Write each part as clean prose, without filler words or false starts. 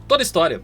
Toda história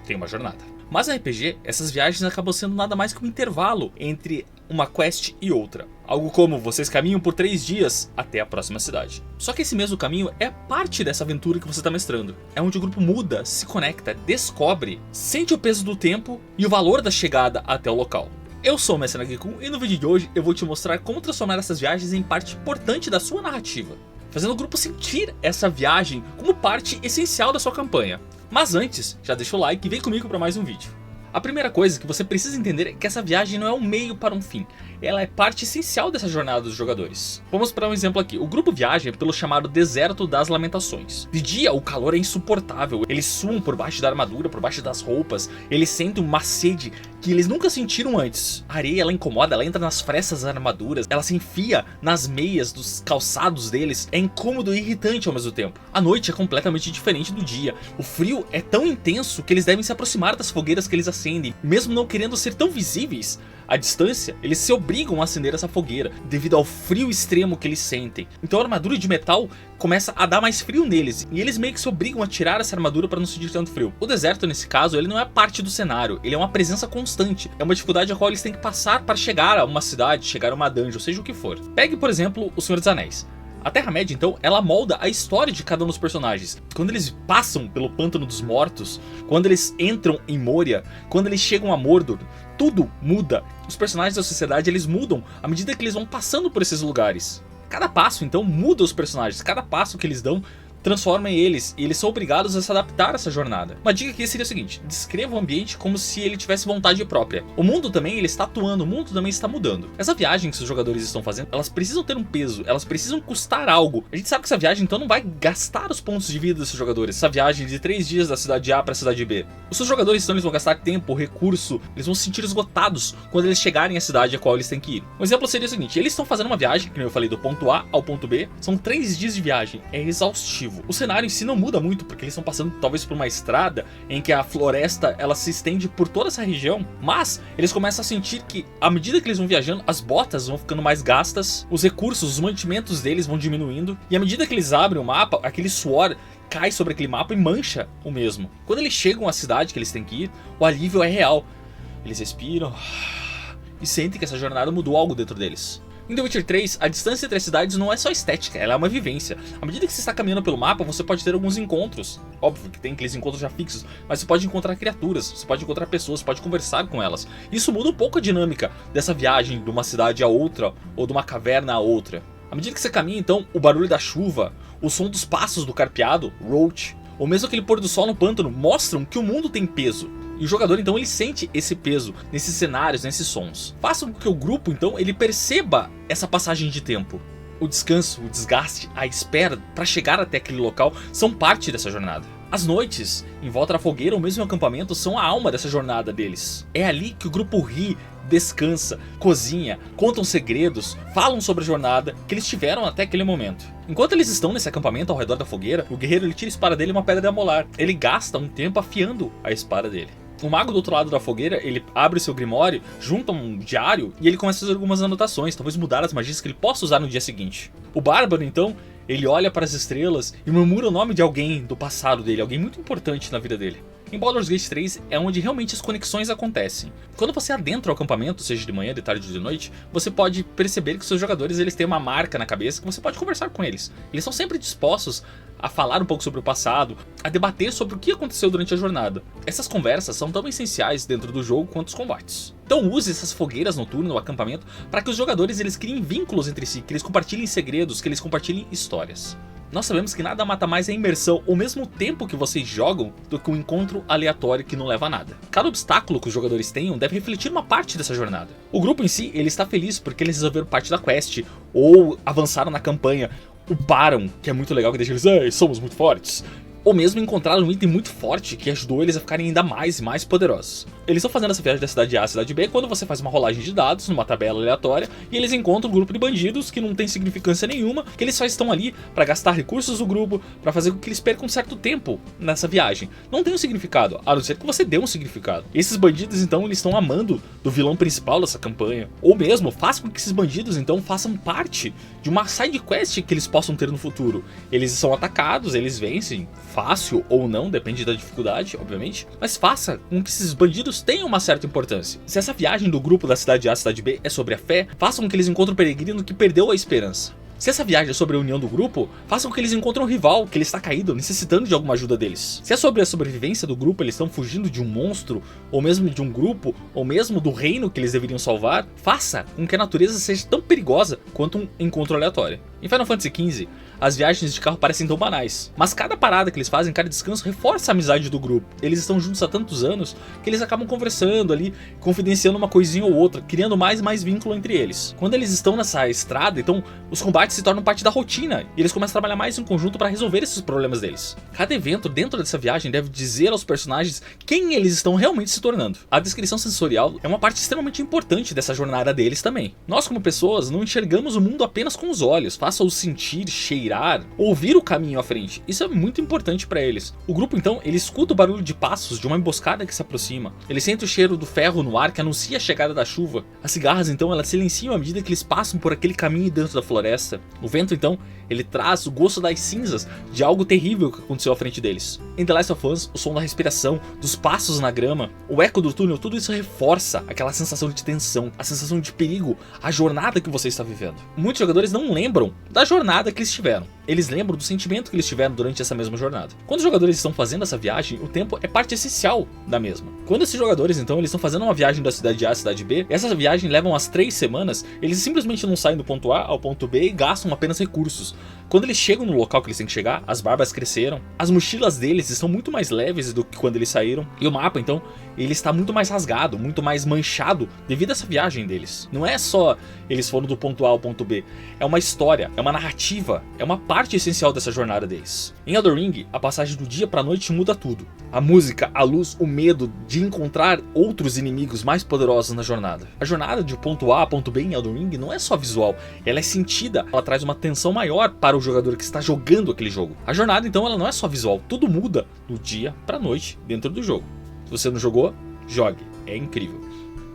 tem uma jornada. Mas no RPG, essas viagens acabam sendo nada mais que um intervalo entre uma quest e outra. Algo como vocês caminham por 3 dias até a próxima cidade. Só que esse mesmo caminho é parte dessa aventura que você está mestrando. É onde o grupo muda, se conecta, descobre, sente o peso do tempo e o valor da chegada até o local. Eu sou o Mestre Nagikun e no vídeo de hoje eu vou te mostrar como transformar essas viagens em parte importante da sua narrativa, fazendo o grupo sentir essa viagem como parte essencial da sua campanha. Mas antes, já deixa o like e vem comigo para mais um vídeo. A primeira coisa que você precisa entender é que essa viagem não é um meio para um fim, ela é parte essencial dessa jornada dos jogadores. Vamos para um exemplo aqui, o grupo viaja pelo chamado Deserto das Lamentações. De dia o calor é insuportável, eles suam por baixo da armadura, por baixo das roupas, eles sentem uma sede que eles nunca sentiram antes. A areia ela incomoda, ela entra nas frestas das armaduras, ela se enfia nas meias dos calçados deles, é incômodo e irritante ao mesmo tempo. A noite é completamente diferente do dia, o frio é tão intenso que eles devem se aproximar das fogueiras que eles acendem, mesmo não querendo ser tão visíveis. À distância, eles se obrigam a acender essa fogueira, devido ao frio extremo que eles sentem. Então a armadura de metal começa a dar mais frio neles, e eles meio que se obrigam a tirar essa armadura para não sentir tanto frio. O deserto nesse caso, ele não é parte do cenário, ele é uma presença constante. É uma dificuldade a qual eles têm que passar para chegar a uma cidade, chegar a uma dungeon, seja o que for. Pegue por exemplo o Senhor dos Anéis. A Terra-média, então, ela molda a história de cada um dos personagens. Quando eles passam pelo Pântano dos Mortos, quando eles entram em Moria, quando eles chegam a Mordor, tudo muda. Os personagens da sociedade, eles mudam à medida que eles vão passando por esses lugares. Cada passo, então, muda os personagens. Cada passo que eles dão transforma eles, e eles são obrigados a se adaptar a essa jornada. Uma dica aqui seria o seguinte: descreva o ambiente como se ele tivesse vontade própria. O mundo também ele está atuando, o mundo também está mudando. Essa viagem que os jogadores estão fazendo, elas precisam ter um peso, elas precisam custar algo. A gente sabe que essa viagem então não vai gastar os pontos de vida desses jogadores. Essa viagem de 3 dias da cidade A para a cidade B. Os seus jogadores então eles vão gastar tempo, recurso, eles vão se sentir esgotados quando eles chegarem à cidade a qual eles têm que ir. Um exemplo seria o seguinte: eles estão fazendo uma viagem, que eu falei, do ponto A ao ponto B, são 3 dias de viagem, é exaustivo. O cenário em si não muda muito, porque eles estão passando talvez por uma estrada em que a floresta ela se estende por toda essa região, mas eles começam a sentir que à medida que eles vão viajando, as botas vão ficando mais gastas, os recursos, os mantimentos deles vão diminuindo, e à medida que eles abrem o mapa, aquele suor cai sobre aquele mapa e mancha o mesmo. Quando eles chegam à cidade que eles têm que ir, o alívio é real. Eles respiram e sentem que essa jornada mudou algo dentro deles. Em The Witcher 3, a distância entre as cidades não é só estética, ela é uma vivência. À medida que você está caminhando pelo mapa, você pode ter alguns encontros. Óbvio que tem aqueles encontros já fixos, mas você pode encontrar criaturas, você pode encontrar pessoas, você pode conversar com elas. Isso muda um pouco a dinâmica dessa viagem de uma cidade a outra, ou de uma caverna a outra. À medida que você caminha, então, o barulho da chuva, o som dos passos do carpeado, Roach, ou mesmo aquele pôr do sol no pântano, mostram que o mundo tem peso. E o jogador então ele sente esse peso nesses cenários, nesses sons. Faça com que o grupo então ele perceba essa passagem de tempo. O descanso, o desgaste, a espera para chegar até aquele local são parte dessa jornada. As noites em volta da fogueira ou mesmo no acampamento são a alma dessa jornada deles. É ali que o grupo ri, descansa, cozinha, contam segredos, falam sobre a jornada que eles tiveram até aquele momento. Enquanto eles estão nesse acampamento ao redor da fogueira, o guerreiro ele tira a espada dele e uma pedra de amolar. Ele gasta um tempo afiando a espada dele. O mago do outro lado da fogueira, ele abre o seu grimório, junta um diário e ele começa a fazer algumas anotações, talvez mudar as magias que ele possa usar no dia seguinte. O bárbaro então, ele olha para as estrelas e murmura o nome de alguém do passado dele, alguém muito importante na vida dele. Em Baldur's Gate 3 é onde realmente as conexões acontecem. Quando você adentra o acampamento, seja de manhã, de tarde ou de noite, você pode perceber que seus jogadores eles têm uma marca na cabeça que você pode conversar com eles. Eles são sempre dispostos a falar um pouco sobre o passado, a debater sobre o que aconteceu durante a jornada. Essas conversas são tão essenciais dentro do jogo quanto os combates. Então use essas fogueiras noturnas no acampamento para que os jogadores eles criem vínculos entre si, que eles compartilhem segredos, que eles compartilhem histórias. Nós sabemos que nada mata mais a imersão ou mesmo o tempo que vocês jogam do que um encontro aleatório que não leva a nada. Cada obstáculo que os jogadores tenham deve refletir uma parte dessa jornada. O grupo em si ele está feliz porque eles resolveram parte da quest ou avançaram na campanha, uparam, que é muito legal, que deixa eles, somos muito fortes. Ou mesmo encontraram um item muito forte que ajudou eles a ficarem ainda mais e mais poderosos. Eles estão fazendo essa viagem da cidade A à cidade B quando você faz uma rolagem de dados numa tabela aleatória e eles encontram um grupo de bandidos que não tem significância nenhuma, que eles só estão ali para gastar recursos do grupo, para fazer com que eles percam um certo tempo nessa viagem. Não tem um significado, a não ser que você dê um significado. E esses bandidos então eles estão amando do vilão principal dessa campanha. Ou mesmo faz com que esses bandidos então façam parte de uma side quest que eles possam ter no futuro. Eles são atacados, eles vencem, fácil ou não, depende da dificuldade, obviamente, mas faça com que esses bandidos tenham uma certa importância. Se essa viagem do grupo da cidade A à cidade B é sobre a fé, faça com que eles encontrem um peregrino que perdeu a esperança. Se essa viagem é sobre a união do grupo, façam com que eles encontrem um rival que ele está caído, necessitando de alguma ajuda deles. Se é sobre a sobrevivência do grupo, eles estão fugindo de um monstro, ou mesmo de um grupo, ou mesmo do reino que eles deveriam salvar, faça com que a natureza seja tão perigosa quanto um encontro aleatório. Em Final Fantasy XV, as viagens de carro parecem tão banais, mas cada parada que eles fazem, cada descanso, reforça a amizade do grupo. Eles estão juntos há tantos anos que eles acabam conversando ali, confidenciando uma coisinha ou outra, criando mais e mais vínculo entre eles. Quando eles estão nessa estrada, então os combates se tornam parte da rotina e eles começam a trabalhar mais em conjunto para resolver esses problemas deles. Cada evento dentro dessa viagem deve dizer aos personagens quem eles estão realmente se tornando. A descrição sensorial é uma parte extremamente importante dessa jornada deles também. Nós, como pessoas, não enxergamos o mundo apenas com os olhos, faça-o sentir, cheirar, ouvir o caminho à frente. Isso é muito importante para eles. O grupo então, ele escuta o barulho de passos de uma emboscada que se aproxima. Ele sente o cheiro do ferro no ar que anuncia a chegada da chuva. As cigarras então, elas silenciam à medida que eles passam por aquele caminho dentro da floresta. O vento então, ele traz o gosto das cinzas de algo terrível que aconteceu à frente deles. Em The Last of Us, o som da respiração, dos passos na grama, o eco do túnel, tudo isso reforça aquela sensação de tensão, a sensação de perigo, a jornada que você está vivendo. Muitos jogadores não lembram da jornada que eles tiveram. Eles lembram do sentimento que eles tiveram durante essa mesma jornada. Quando os jogadores estão fazendo essa viagem, o tempo é parte essencial da mesma. Quando esses jogadores então, eles estão fazendo uma viagem da cidade A à cidade B, e essa viagem leva umas 3 semanas, eles simplesmente não saem do ponto A ao ponto B e gastam apenas recursos. Quando eles chegam no local que eles têm que chegar, as barbas cresceram, as mochilas deles estão muito mais leves do que quando eles saíram, e o mapa então, ele está muito mais rasgado, muito mais manchado devido a essa viagem deles. Não é só eles foram do ponto A ao ponto B, é uma história, é uma narrativa, é uma parte essencial dessa jornada deles. Em Elden Ring, a passagem do dia pra noite muda tudo. A música, a luz, o medo de encontrar outros inimigos mais poderosos na jornada. A jornada de ponto A a ponto B em Elden Ring não é só visual, ela é sentida, ela traz uma tensão maior para o jogador que está jogando aquele jogo. A jornada então, ela não é só visual, tudo muda do dia pra noite dentro do jogo. Se você não jogou, jogue, é incrível.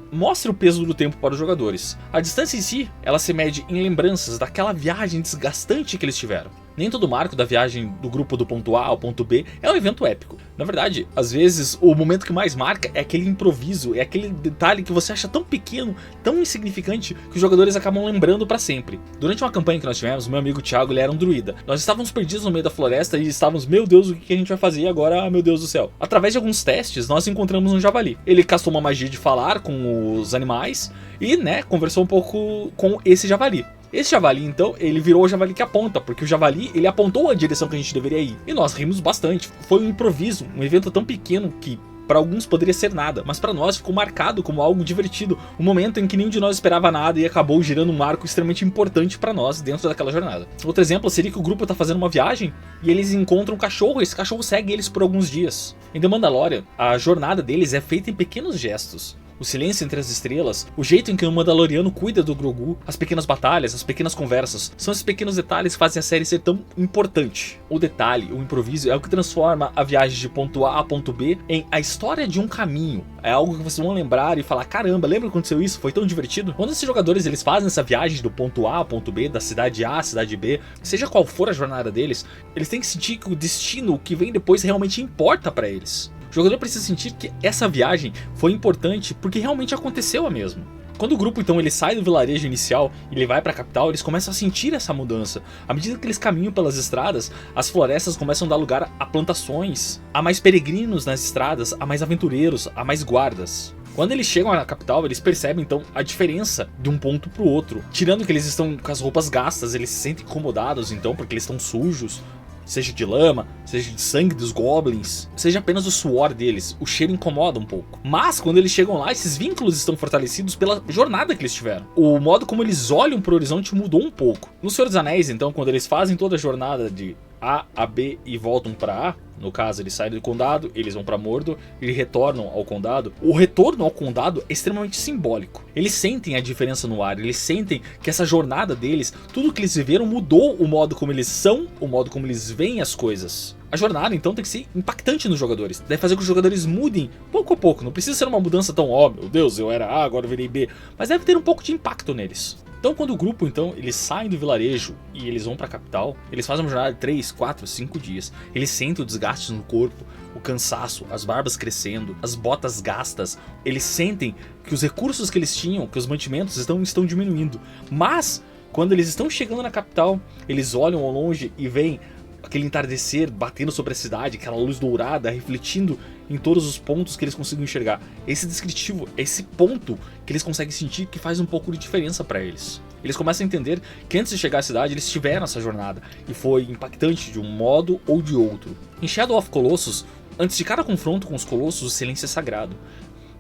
Mostra o peso do tempo para os jogadores. A distância em si, ela se mede em lembranças daquela viagem desgastante que eles tiveram. Nem todo marco da viagem do grupo do ponto A ao ponto B é um evento épico. Na verdade, às vezes, o momento que mais marca é aquele improviso, é aquele detalhe que você acha tão pequeno, tão insignificante, que os jogadores acabam lembrando pra sempre. Durante uma campanha que nós tivemos, meu amigo Thiago, ele era um druida. Nós estávamos perdidos no meio da floresta e estávamos, meu Deus, o que a gente vai fazer agora? Ah, meu Deus do céu. Através de alguns testes, nós encontramos um javali. Ele castou uma magia de falar com os animais e, conversou um pouco com esse javali. Esse javali então, ele virou o javali que aponta, porque o javali, ele apontou a direção que a gente deveria ir. E nós rimos bastante, foi um improviso, um evento tão pequeno que para alguns poderia ser nada, mas para nós ficou marcado como algo divertido, um momento em que nenhum de nós esperava nada e acabou girando um arco extremamente importante para nós dentro daquela jornada. Outro exemplo seria que o grupo está fazendo uma viagem e eles encontram um cachorro, e esse cachorro segue eles por alguns dias. Em The Mandalorian, a jornada deles é feita em pequenos gestos. O silêncio entre as estrelas, o jeito em que o Mandaloriano cuida do Grogu, as pequenas batalhas, as pequenas conversas, são esses pequenos detalhes que fazem a série ser tão importante. O detalhe, o improviso, é o que transforma a viagem de ponto A a ponto B em a história de um caminho. É algo que vocês vão lembrar e falar, caramba, lembra que aconteceu isso? Foi tão divertido? Quando esses jogadores eles fazem essa viagem do ponto A ao ponto B, da cidade A à cidade B, seja qual for a jornada deles, eles têm que sentir que o destino, o que vem depois, realmente importa para eles. O jogador precisa sentir que essa viagem foi importante porque realmente aconteceu a mesma. Quando o grupo então ele sai do vilarejo inicial e ele vai para a capital, eles começam a sentir essa mudança. À medida que eles caminham pelas estradas, as florestas começam a dar lugar a plantações, a mais peregrinos nas estradas, a mais aventureiros, a mais guardas. Quando eles chegam na capital, eles percebem então a diferença de um ponto para o outro. Tirando que eles estão com as roupas gastas, eles se sentem incomodados então porque eles estão sujos. Seja de lama, seja de sangue dos goblins, seja apenas o suor deles, o cheiro incomoda um pouco. Mas quando eles chegam lá, esses vínculos estão fortalecidos pela jornada que eles tiveram. O modo como eles olham para o horizonte mudou um pouco. No Senhor dos Anéis, então, quando eles fazem toda a jornada de A a B e voltam para A, no caso eles saem do condado, eles vão para Mordor e retornam ao condado. O retorno ao condado é extremamente simbólico. Eles sentem a diferença no ar, eles sentem que essa jornada deles, tudo que eles viveram mudou o modo como eles são, o modo como eles veem as coisas. A jornada então tem que ser impactante nos jogadores, deve fazer com que os jogadores mudem pouco a pouco, não precisa ser uma mudança tão, ó meu Deus, eu era A, agora eu virei B, mas deve ter um pouco de impacto neles. Então quando o grupo então eles saem do vilarejo e eles vão para a capital, eles fazem uma jornada de 3, 4, 5 dias. Eles sentem o desgaste no corpo, o cansaço, as barbas crescendo, as botas gastas. Eles sentem que os recursos que eles tinham, que os mantimentos estão diminuindo. Mas quando eles estão chegando na capital, eles olham ao longe e veem aquele entardecer batendo sobre a cidade, aquela luz dourada refletindo em todos os pontos que eles conseguem enxergar. Esse descritivo, esse ponto que eles conseguem sentir que faz um pouco de diferença para eles. Eles começam a entender que antes de chegar à cidade eles tiveram essa jornada e foi impactante de um modo ou de outro. Em Shadow of Colossus, antes de cada confronto com os colossos, o silêncio é sagrado.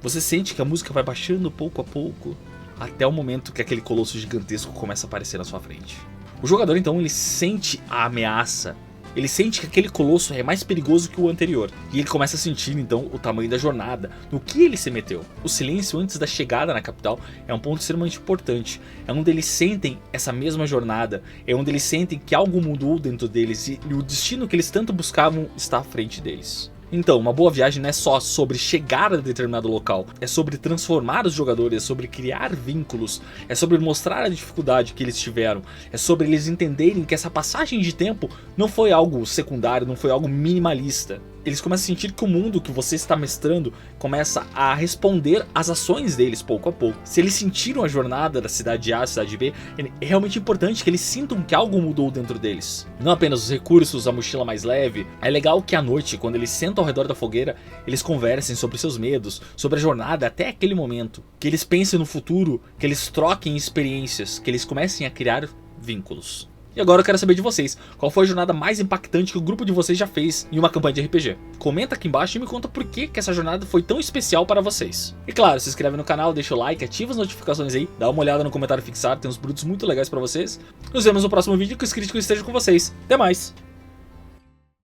Você sente que a música vai baixando pouco a pouco, até o momento que aquele colosso gigantesco começa a aparecer na sua frente. O jogador então ele sente a ameaça. Ele sente que aquele colosso é mais perigoso que o anterior. E ele começa a sentir então o tamanho da jornada, no que ele se meteu. O silêncio antes da chegada na capital é um ponto extremamente importante. É onde eles sentem essa mesma jornada. É onde eles sentem que algo mudou dentro deles e o destino que eles tanto buscavam está à frente deles. Então, uma boa viagem não é só sobre chegar a determinado local, é sobre transformar os jogadores, é sobre criar vínculos, é sobre mostrar a dificuldade que eles tiveram, é sobre eles entenderem que essa passagem de tempo não foi algo secundário, não foi algo minimalista. Eles começam a sentir que o mundo que você está mestrando começa a responder às ações deles pouco a pouco. Se eles sentiram a jornada da cidade A à cidade B, é realmente importante que eles sintam que algo mudou dentro deles. Não apenas os recursos, a mochila mais leve. É legal que à noite, quando eles sentam ao redor da fogueira, eles conversem sobre seus medos, sobre a jornada até aquele momento. Que eles pensem no futuro, que eles troquem experiências, que eles comecem a criar vínculos. E agora eu quero saber de vocês, qual foi a jornada mais impactante que o grupo de vocês já fez em uma campanha de RPG? Comenta aqui embaixo e me conta por que essa jornada foi tão especial para vocês. E claro, se inscreve no canal, deixa o like, ativa as notificações aí, dá uma olhada no comentário fixado, tem uns brutos muito legais para vocês. Nos vemos no próximo vídeo, que os críticos estejam com vocês. Até mais!